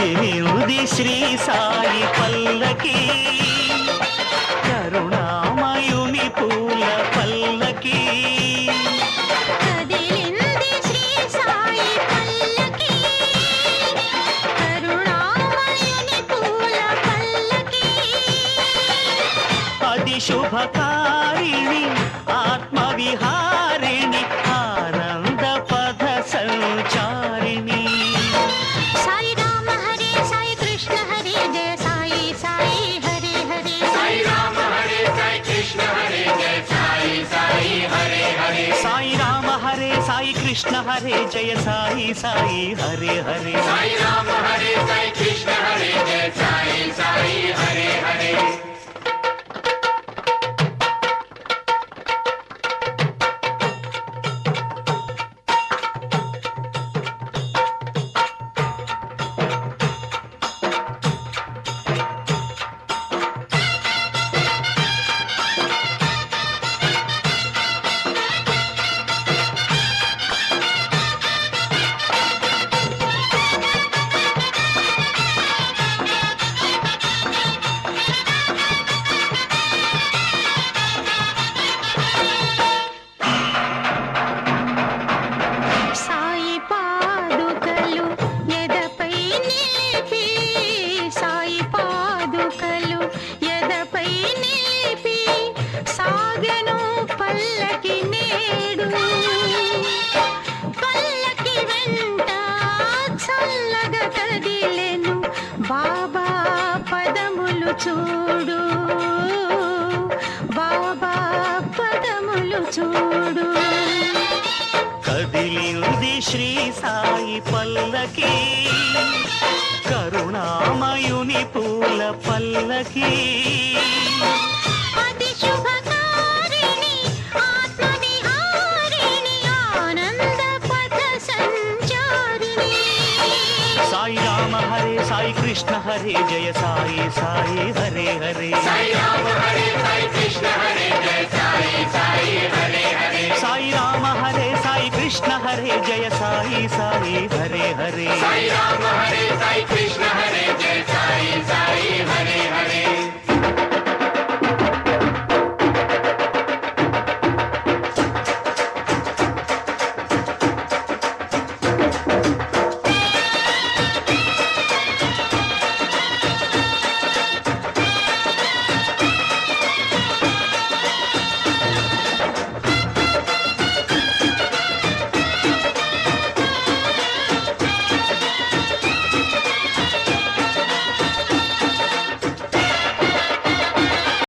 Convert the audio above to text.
కదిలింది శ్రీ సాయి పల్లకి కరుణామయుని పూల పల్లకి కదిలింది శ్రీ సాయి పల్లకి కరుణామయుని పూల పల్లకి అది శుభకారిణి ఆత్మవిహారిణి ఆనంద పద సంచారిణి సాయి రామ హరే సాయి కృష్ణ హరే జయ సాయి సాయి హరే హరే సాయి రామ హరే సాయి కృష్ణ హరే జయ సాయి సాయి హరే హరే సాయి రామ హరే సాయి కృష్ణ హరే జయ సాయి సాయి హరే హరే సాయి రామ హరే సాయి కృష్ణ హరే జయ సాయి సాయి హరే హరే సాయి పాదుకలు ఎదపై నిలిపి సాయి పాదుకలు ఎదపై నిలిపి సాగెను పల్లకి నేడు పల్లకి వెంట చల్లగా కదిలెను బాబా పదములు చూడు బాబా పదములు చూడు కదిలింది శ్రీ సాయి పల్లకి కరుణామయుని పూల పల్లకి అతి శుభకారిణి ఆత్మవిహారిణి ఆనంద పథ సంచారిణి సాయి రామ హరే సాయి కృష్ణ హరే జయ సాయి సాయి హరే హరే సాయి రామ హరే సాయి కృష్ణ హరే జయ సాయి సాయి హరే హరే సాయి రామ హరే సాయి కృష్ణ హరే జయ సాయి సాయి హరే హరే సాయి రామ హరే సాయి కృష్ణ హరే జయ సాయి సాయి